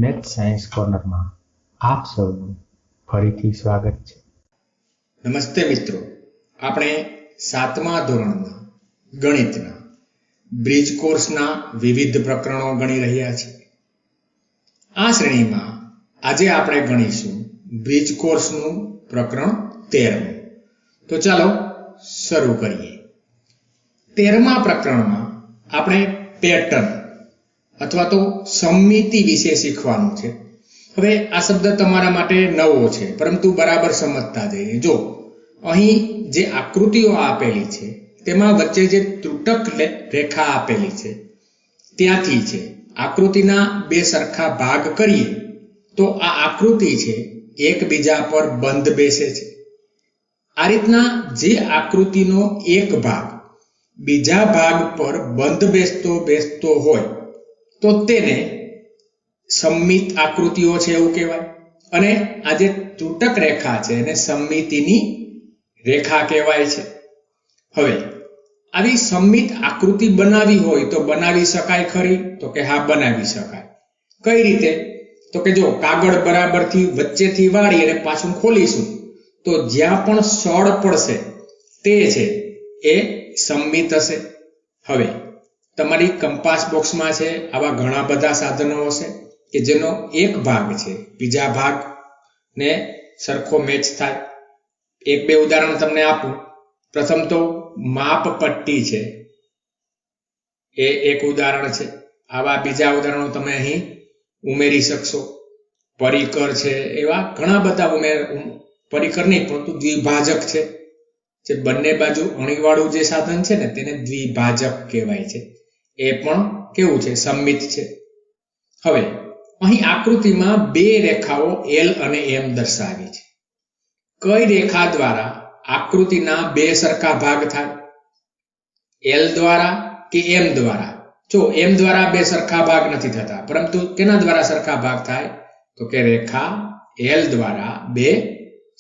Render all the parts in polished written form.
Math science કોર્નરમાં આપ સૌનું ફરીથી સ્વાગત છે. નમસ્તે મિત્રો, આપણે 7મા ધોરણના ગણિતના બ્રિજ કોર્સના વિવિધ પ્રકરણો ગણી રહ્યા છીએ. આ શ્રેણીમાં આજે આપણે ગણીશું બ્રિજ કોર્સનું પ્રકરણ 13. તો ચાલો શરૂ કરીએ. 13મા પ્રકરણમાં આપણે પેટર્ન અથવા તો સમમિતિ વિશે શીખવાનું છે. હવે આ શબ્દ તમારા માટે નવો છે, પરંતુ બરાબર સમજતા જઈએ. જો અહીં જે આકૃતિઓ આપેલી છે તેમાં વચ્ચે જે ત્રુટક રેખા આપેલી છે ત્યાંથી છે આકૃતિના બે સરખા ભાગ કરીએ તો આ આકૃતિ છે એકબીજા પર બંધ બેસે છે. આ રીતના જે આકૃતિનો એક ભાગ બીજા ભાગ પર બંધ બેસતો હોય તો તેને સમમિત આકૃતિઓ છે એવું કહેવાય. અને આ જે ત્રુટક રેખા છે એને સમમિતિની રેખા કહેવાય છે. હવે આવી સમમિત આકૃતિ બનાવી હોય તો બનાવી શકાય ખરી? તો કે હા, બનાવી શકાય. કઈ રીતે? તો કે જો કાગળ બરાબરથી વચ્ચેથી વાળી અને પાછું ખોલીશું તો જ્યાં પણ સળ પડશે તે છે એ સમમિત હશે. હવે તમારી કંપાસ બોક્સમાં છે આવા ઘણા બધા સાધનો હશે કે જેનો એક ભાગ છે બીજા ભાગને સરખો મેચ થાય. એક બે ઉદાહરણ તમને આપું. પ્રથમ તો માપ પટ્ટી છે, એ એક ઉદાહરણ છે. આવા બીજા ઉદાહરણો તમે અહીં ઉમેરી શકશો. પરિકર છે, એવા ઘણા બધા પરિકર નહીં પરંતુ દ્વિભાજક છે, જે બંને બાજુ અણીવાળું જે સાધન છે ને તેને દ્વિભાજક કહેવાય છે. એ પણ કેવું છે? સમમિત છે. હવે અહીં આકૃતિમાં બે રેખાઓ L અને M દર્શાવી છે. કઈ રેખા દ્વારા આકૃતિના બે સરખા ભાગ થાય? L દ્વારા કે M દ્વારા? જો M દ્વારા બે સરખા ભાગ નથી થતા, પરંતુ કેના દ્વારા સરખા ભાગ થાય? તો કે રેખા L દ્વારા બે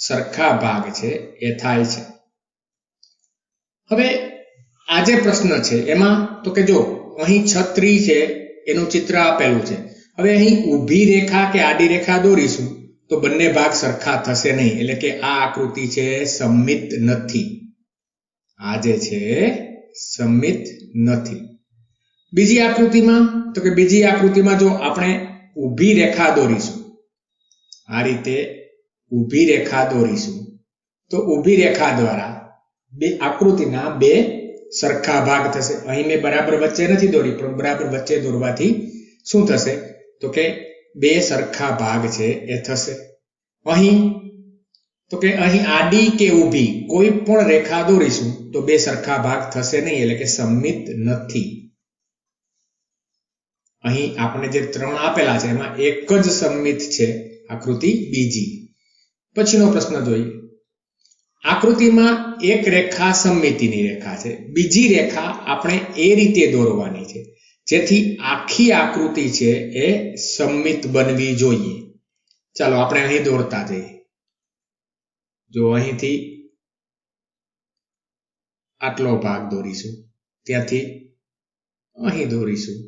સરખા ભાગ છે એ થાય છે. હવે આ જે પ્રશ્ન છે એમાં તો કે જો અહીં છત્રી છે એનું ચિત્ર આપેલું છે. હવે અહીં ઊભી રેખા કે આડી રેખા દોરીશું તો બંને ભાગ સરખા થશે નહીં, એટલે કે આ આકૃતિ છે સમમિત નથી. આ જે છે સમમિત નથી. બીજી આકૃતિમાં તો કે બીજી આકૃતિમાં જો આપણે ઊભી રેખા દોરીશું, આ રીતે ઊભી રેખા દોરીશું તો ઊભી રેખા દ્વારા બે આકૃતિના બે સરખા ભાગ થશે. અહીં મેં બરાબર વચ્ચે નથી દોરી, પણ બરાબર વચ્ચે દોરવાથી શું થશે? તો કે બે સરખા ભાગ છે એ થશે. અહીં તો કે અહીં આડી કે ઊભી કોઈ પણ રેખા દોરીશું તો બે સરખા ભાગ થશે નહીં, એટલે કે સમમિત નથી. અહીં આપણે જે ત્રણ આપેલા છે એમાં એક જ સમમિત છે, આકૃતિ બીજી. પછીનો પ્રશ્ન જોઈએ. આકૃતિમાં એક રેખા સમમિતિની રેખા છે, બીજી રેખા આપણે એ રીતે દોરવાની છે જેથી આખી આકૃતિ છે એ સમમિત બનવી જોઈએ. ચાલો આપણે અહીં દોરતા જઈએ. જો અહીંથી આટલો ભાગ દોરીશું, ત્યાંથી અહીં દોરીશું,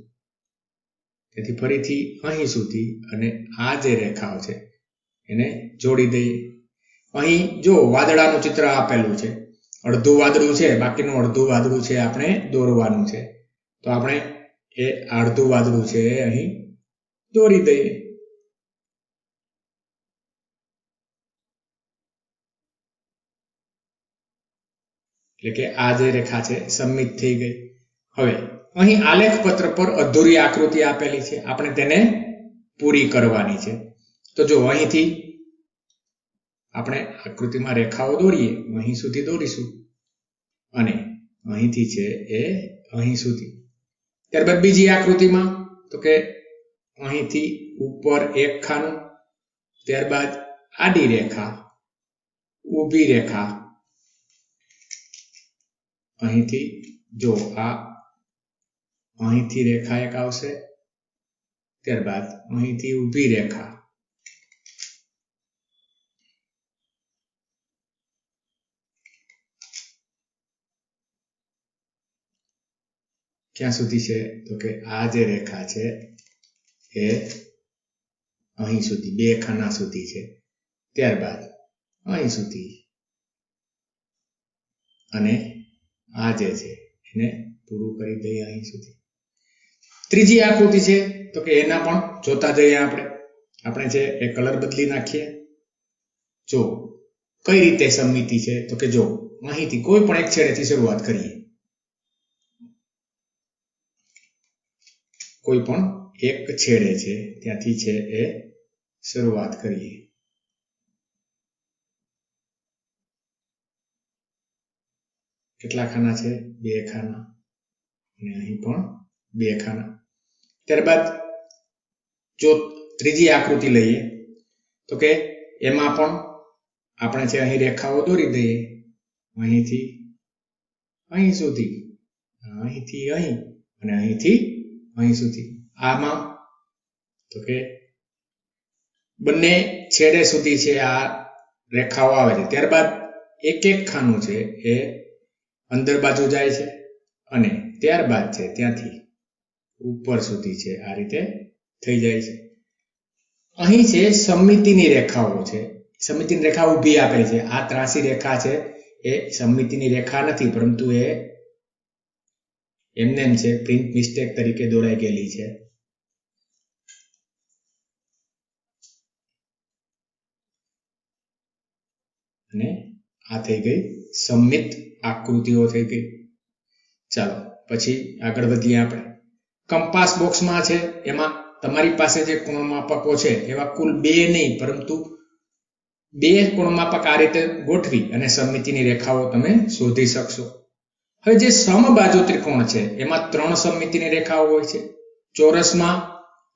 તેથી ફરીથી અહીં સુધી, અને આ જે રેખાઓ છે એને જોડી દઈએ. અહીં જો વાદળાનું ચિત્ર આપેલું છે, અડધું વાદળું છે, બાકીનું અડધું વાદળું છે આપણે દોરવાનું છે. તો આપણે એ અડધું વાદળું છે અહીં દોરી દઈએ. એટલે કે આ જે રેખા છે સમમિત થઈ ગઈ. હવે અહીં આલેખ પત્ર પર અધૂરી આકૃતિ આપેલી છે, આપણે તેને પૂરી કરવાની છે. તો જો અહીંથી આપણે આકૃતિમાં રેખાઓ દોરીએ, અહીં સુધી દોરીશું અને અહીંથી છે એ અહીં સુધી. ત્યારબાદ બીજી આકૃતિમાં તો કે અહીંથી ઉપર એક ખાનું, ત્યારબાદ આડી રેખા, ઊભી રેખા, અહીંથી જો આ અહીંથી રેખા એક આવશે, ત્યારબાદ અહીંથી ઊભી રેખા, ક્યાં સુધી છે? તો કે આ જે રેખા છે એ અહીં સુધી 2 ખાના સુધી છે, ત્યારબાદ અહીં સુધી અને આ જે છે એને પૂરું કરી દઈએ અહીં સુધી. ત્રીજી આકૃતિ છે તો કે એના પણ જોતા જઈએ આપણે જે એ કલર બદલી નાખીએ. જો કઈ રીતે સમમિતિ છે તો કે જો અહીંથી કોઈ પણ એક છેડેથી શરૂઆત કરીએ, કોઈ પણ એક છેડે છે ત્યાંથી છે એ શરૂઆત કરીએ. કેટલા ખાના છે? 2 ખાના અને અહીં પણ 2 ખાના. ત્યારબાદ જો ત્રીજી આકૃતિ લઈએ તો કે એમાં પણ આપણે છે અહીં રેખાઓ દોરી દઈએ, અહીંથી અહીં સુધી, અહીંથી અહીં અને અહીંથી અહીં સુધી. આમાં તો કે બંને છેડે સુધી છે આ રેખાઓ આવે છે. ત્યારબાદ એક ખાનું છે એ અંદર બાજુ જાય છે અને ત્યારબાદ છે ત્યાંથી ઉપર સુધી છે આ રીતે થઈ જાય છે. અહીં છે સમમિતિની રેખાઓ છે, સમમિતિની રેખા ઊભી આપેલી છે. આ ત્રાસી રેખા છે એ સમમિતિની રેખા નથી, પરંતુ એ એમને એમ છે પ્રિન્ટ મિસ્ટેક તરીકે દોરાઈ ગયેલી છે. અને આ થઈ ગઈ સમમિત આકૃતિઓ થઈ ગઈ. ચાલો પછી આગળ વધીએ આપણે. કંપાસ બોક્સમાં છે એમાં તમારી પાસે જે કોણ માપકો છે એવા કુલ 2 નહીં, પરંતુ 2 કોણ માપક આ રીતે ગોઠવી અને સમમિતિની રેખાઓ તમે શોધી શકશો. હવે જે સમબાજુ ત્રિકોણ છે એમાં 3 સમમિતિની રેખાઓ હોય છે. ચોરસમાં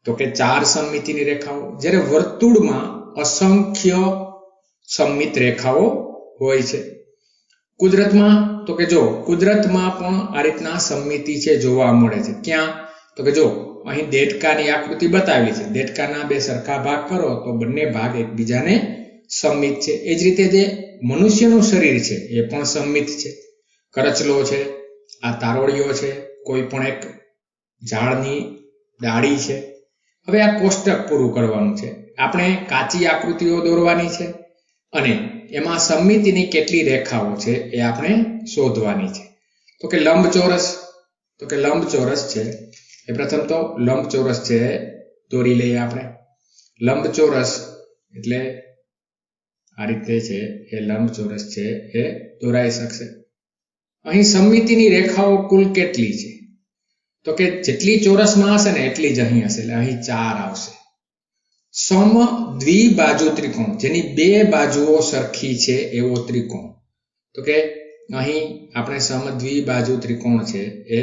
તો કે 4 સમમિતિની રેખાઓ, જ્યારે વર્તુળમાં અસંખ્ય સમમિત રેખાઓ હોય છે. કુદરતમાં તો કે જો કુદરતમાં પણ આ રીતના સમમિતિ છે જોવા મળે છે. ક્યાં? તો કે જો અહીં દેડકાની આકૃતિ બતાવેલી છે. દેડકાના 2 સરખા ભાગ કરો તો બંને ભાગ એકબીજાને સમમિત છે. એ જ રીતે જે મનુષ્યનું શરીર છે એ પણ સમમિત છે. કરચલો છે, આ તારોળીઓ છે, કોઈ પણ એક ઝાડની ડાળી છે. હવે આ કોષ્ટક પૂરું કરવાનું છે. આપણે કાચી આકૃતિઓ દોરવાની છે અને એમાં સમમિતિની કેટલી રેખાઓ છે એ આપણે શોધવાની છે. તો કે લંબચોરસ છે એ પ્રથમ તો લંબચોરસ છે દોરી લઈએ આપણે. લંબચોરસ એટલે આ રીતે છે એ લંબચોરસ છે એ દોરાઈ શકશે. અહીં સમમિતિની રેખાઓ કુલ કેટલી છે તો કે જેટલી ચોરસમાં હશે ને એટલી જ અહીં હશે, એટલે અહીં 4 આવશે. સમ દ્વિબાજુ ત્રિકોણ, જેની 2 બાજુઓ સરખી છે એવો ત્રિકોણ. તો કે અહીં આપણે સમ દ્વિબાજુ ત્રિકોણ છે એ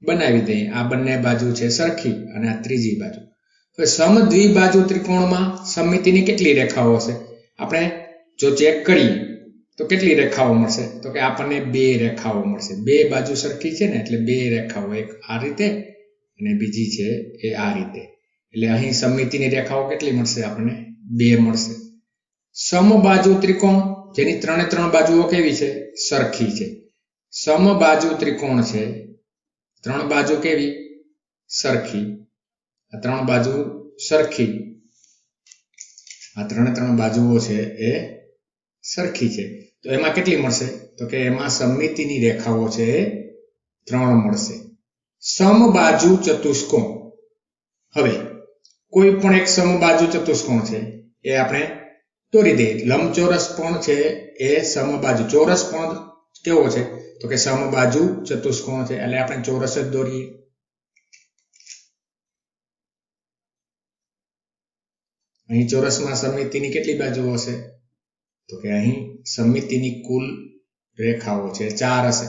બનાવી દઈએ. આ બંને બાજુ છે સરખી અને આ ત્રીજી બાજુ. હવે સમ દ્વિબાજુ ત્રિકોણમાં સમમિતિની કેટલી રેખાઓ હશે? આપણે જો ચેક કરીએ તો કેટલી રેખાઓ મળશે? તો કે આપણને 2 રેખાઓ મળશે. 2 બાજુ સરખી છે ને એટલે 2 રેખાઓ, એક આ રીતે અને બીજી છે એ આ રીતે. એટલે અહીં સમમિતિની રેખાઓ કેટલી મળશે? આપણને 2 મળશે. સમબાજુ ત્રિકોણ, જેની 3 બાજુઓ કેવી છે? સરખી છે. સમબાજુ ત્રિકોણ છે, 3 બાજુ કેવી? સરખી. આ 3 બાજુ સરખી, આ 3 બાજુઓ છે એ સરખી છે. તો એમાં કેટલી મળશે? તો કે એમાં સમમિતિની રેખાઓ છે એ 3 મળશે. સમબાજુ ચતુષ્કોણ, હવે કોઈ પણ એક સમબાજુ ચતુષ્કોણ છે એ આપણે દોરી દઈએ. લંબચોરસ પણ છે એ સમબાજુ, ચોરસ પણ કેવો છે તો કે સમબાજુ ચતુષ્કોણ છે, એટલે આપણે ચોરસ જ દોરીએ. અહીં ચોરસમાં સમમિતિની કેટલી બાજુઓ હશે? તો કે અહીં સમમિતિની કુલ રેખાઓ છે 4 હશે.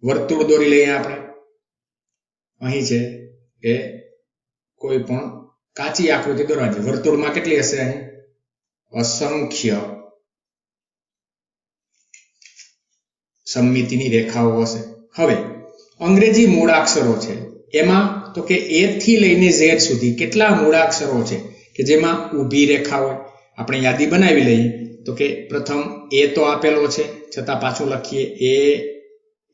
વર્તુળ દોરી લઈએ આપણે. અહીં છે એ કોઈ પણ કાચી આકૃતિ દોરવાની. વર્તુળમાં કેટલી હશે? અહીં અસંખ્ય સમમિતિની રેખાઓ હશે. હવે અંગ્રેજી મૂળાક્ષરો છે એમાં તો કે A થી લઈને Z સુધી કેટલા મૂળાક્ષરો છે કે જેમાં ઊભી રેખા હોય? આપણે યાદી બનાવી લઈએ. તો કે પ્રથમ A તો આપેલો છે, છતાં પાછું લખીએ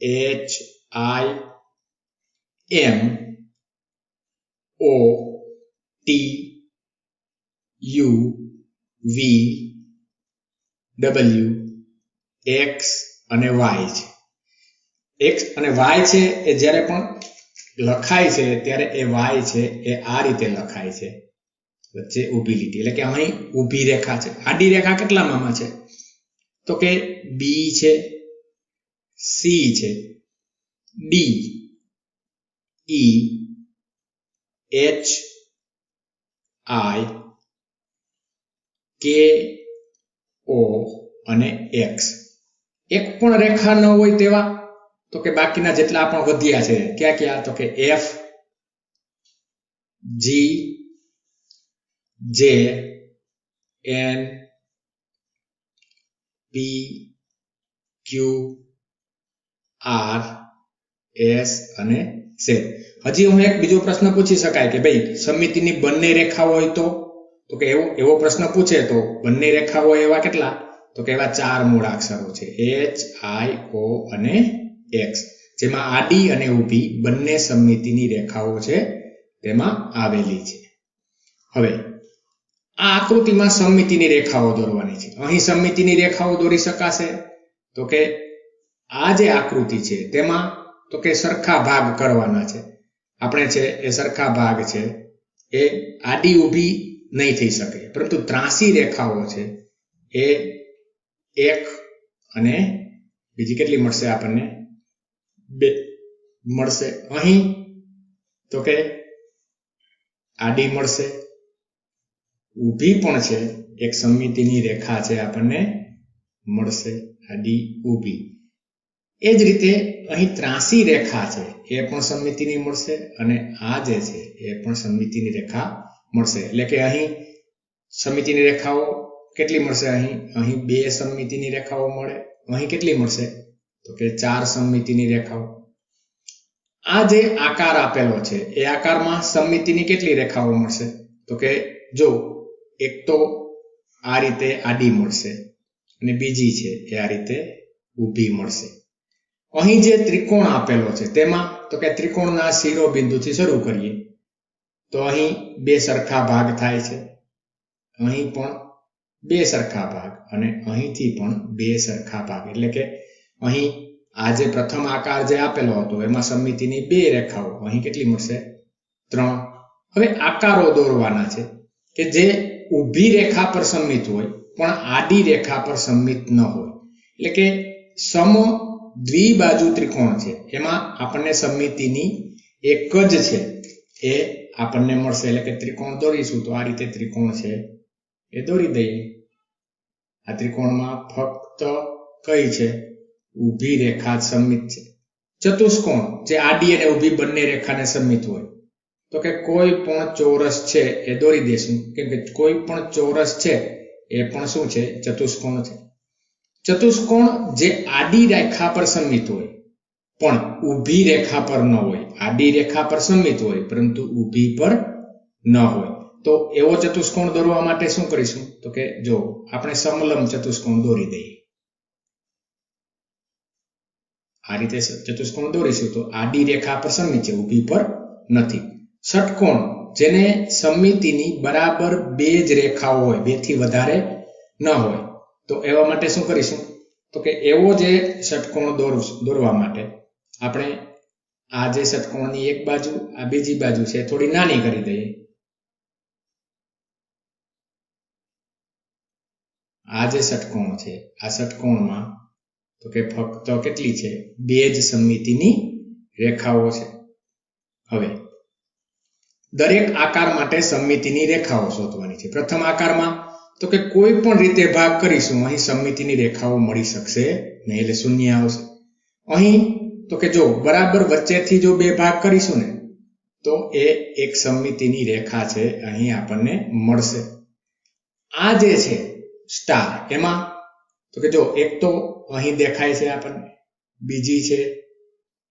AHIMOT U V W X અને વાય છે. એક્સ અને વાય છે એ જ્યારે પણ લખાય છે ત્યારે એ વાય છે એ આ રીતે લખાય છે, વચ્ચે ઊભી લીટી, એટલે કે અહીં ઊભી રેખા છે. આડી રેખા કેટલામાં છે? તો કે બી છે, સી છે, ડી, ઈ, એચ, આઈ, કે, ઓ અને એક્સ. એક પણ રેખા ન હોય તેવા તો કે બાકીના જેટલા પણ વધ્યા છે ક્યાં ક્યાં? તો કે એફ, જી, જે, એન, પી, ક્યુ, આર, એસ અને ઝેડ. હજી હું એક બીજો પ્રશ્ન પૂછી શકાય કે ભાઈ સમમિતિની બંને રેખા હોય તો કે એવો પ્રશ્ન પૂછે તો બંને રેખા હોય એવા કેટલા? તો કે એવા 4 મૂળાક્ષરો છે, એચ, આઈ, ઓ અને એક્સ, જેમાં આડી અને ઊભી બંને સમમિતિની રેખાઓ છે તેમાં આવેલી છે. હવે આ આકૃતિમાં સમમિતિની રેખાઓ દોરવાની છે. અહીં સમમિતિની રેખાઓ દોરી શકાશે? તો કે આ જે આકૃતિ છે તેમાં તો કે સરખા ભાગ કરવાના છે. આપણે છે એ સરખા ભાગ છે એ આડી ઊભી નહીં થઈ શકે, પરંતુ ત્રાસી રેખાઓ છે એ એક અને બીજી કેટલી મળશે આપણને? 2 મળશે. અહીં તો કે આડી મળશે, ઊભી પણ છે, એક સમમિતિની રેખા છે આપણને મળશે, આડી ઊભી. એ જ રીતે અહીં ત્રાસી રેખા છે એ પણ સમમિતિની મળશે અને આ જે છે એ પણ સમમિતિની રેખા મળશે. એટલે કે અહીં સમમિતિની રેખાઓ કેટલી મળશે? અહીં 2 સમમિતિની રેખાઓ મળે. અહીં કેટલી મળશે? તો કે 4 સમમિતિની રેખાઓ. આ જે આકાર આપેલો છે એ આકારમાં સમમિતિની કેટલી રેખાઓ મળશે? તો કે જો એક તો આ રીતે આડી મળશે અને બીજી છે એ આ રીતે ઊભી મળશે. અહીં જે ત્રિકોણ આપેલો છે તેમાં તો કે ત્રિકોણના શિરોબિંદુથી શરૂ કરીએ તો અહીં 2 સરખા ભાગ થાય છે, અહીં પણ 2 સરખા ભાગ અને અહીંથી પણ 2 સરખા ભાગ. એટલે કે અહીં આ જે પ્રથમ આકાર જે આપેલો હતો એમાં સમમિતિની 2 રેખાઓ, અહીં કેટલી મળશે? 3. હવે આકારો દોરવાના છે કે જે ઊભી રેખા પર સમમિત હોય પણ આડી રેખા પર સમમિત ન હોય. એટલે કે સમ દ્વિબાજુ ત્રિકોણ છે એમાં આપણને સમમિતિની એક જ છે એ આપણને મળશે. એટલે કે ત્રિકોણ દોરીશું તો આ રીતે ત્રિકોણ છે એ દોરી દઈએ. આ ત્રિકોણમાં ફક્ત કઈ છે? ઊભી રેખા સમમિત છે. ચતુષ્કોણ જે આડી અને ઊભી બંને રેખાને સમમિત હોય તો કે કોઈ પણ ચોરસ છે એ દોરી દેશું, કેમ કે કોઈ પણ ચોરસ છે એ પણ શું છે? ચતુષ્કોણ છે. ચતુષ્કોણ જે આડી રેખા પર સમમિત હોય પણ ઊભી રેખા પર ન હોય, આડી રેખા પર સમમિત હોય પરંતુ ઊભી પર ન હોય, તો એવો ચતુષ્કોણ દોરવા માટે શું કરીશું? તો કે જો આપણે સમલંબ ચતુષ્કોણ દોરી દઈએ. આ રીતે ચતુષ્કોણ દોરીશું તો આડી રેખા પર સમમિત છે, ઊભી પર નથી. ષટકોણ જેને સમમિતિની બરાબર 2 જ રેખાઓ હોય, 2 થી વધારે ન હોય, તો એવા માટે શું કરીશું? તો કે એવો જે ષટકોણ દોરવા માટે આપણે આ જે ષટકોણની એક બાજુ, આ બીજી બાજુ છે થોડી નાની કરી દઈએ. આ જે ષટકોણ છે આ ષટકોણમાં તો કે ફક્ત કેટલી છે? 2 જ સમમિતિની રેખાઓ છે. હવે દરેક આકાર માટે સમમિતિની રેખાઓ શોધવાની છે. પ્રથમ આકારમાં તો કે કોઈ પણ રીતે ભાગ કરીશું અહીં સમમિતિની રેખાઓ મળી શકશે નહીં, એટલે શૂન્ય આવશે. અહીં તો કે જો બરાબર વચ્ચેથી જો 2 ભાગ કરીશું ને તો એ એક સમમિતિની રેખા છે અહીં આપણને મળશે. આ જે છે સ્ટાર એમાં તો કે જો એક તો અહીં દેખાય છે આપણને, બીજી છે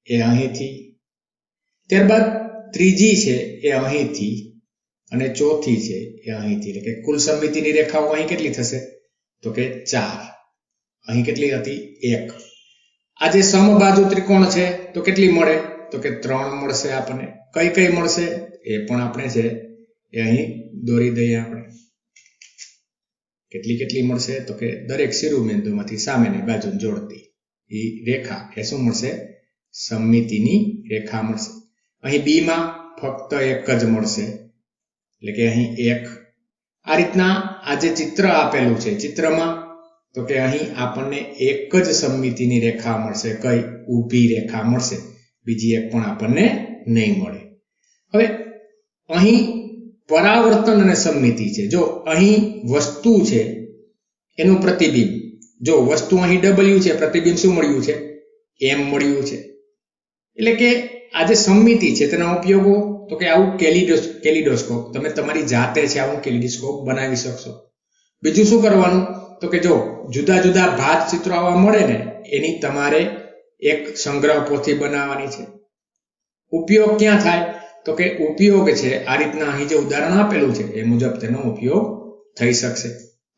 એ અહીંથી, ત્યારબાદ ત્રીજી છે એ અહીંથી અને ચોથી છે એ અહીંથી. એટલે કે કુલ સમમિતિની રેખાઓ અહીં કેટલી થશે? તો કે 4. અહીં કેટલી હતી? 1. આ જે સમબાજુ ત્રિકોણ છે તો કેટલી મળે? તો કે 3 મળશે આપણને. કઈ કઈ મળશે એ પણ આપણે છે એ અહીં દોરી દઈએ આપણે. કેટલી મળશે? તો કે દરેક શિરોબિંદુમાંથી સામેની બાજુને જોડતી એ રેખા એ શું મળશે? સમમિતિની રેખા મળશે. અહીં બી માં ફક્ત એક જ મળશે, એટલે કે અહીં એક. આ રીતના આ જે ચિત્ર આપેલું છે, ચિત્રમાં તો કે અહીં આપણને એક જ સમમિતિની રેખા મળશે. કઈ? ઊભી રેખા મળશે, બીજી એક પણ આપણને નહીં મળે. હવે અહીં પરાવર્તન અને સમમિતિ છે. જો અહીં વસ્તુ છે એનું પ્રતિબિંબ, જો વસ્તુ અહીં W છે, પ્રતિબિંબ શું મળ્યું છે? M મળ્યું છે. એટલે કે આ જે સમમિતિ છે તેના ઉપયોગો તો કે આવું કેલિડોસ્કોપ, તમે તમારી જાતે છે આવું કેલિડોસ્કોપ બનાવી શકશો. બીજું શું કરવાનું? તો કે જો જુદા જુદા ભાત ચિત્રો આવા મળે ને, એની તમારે એક સંગ્રહ પોથી બનાવવાની છે. ઉપયોગ ક્યાં થાય? તો કે ઉપયોગ છે આ રીતના અહીં જે ઉદાહરણ આપેલું છે એ મુજબ તેનો ઉપયોગ થઈ શકશે.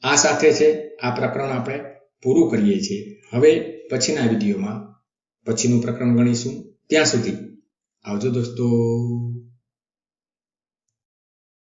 આ સાથે છે આ પ્રકરણ આપણે પૂરું કરીએ છીએ. હવે પછીના વિડીયોમાં પછીનું પ્રકરણ ગણીશું. ત્યાં સુધી આવજો દોસ્તો.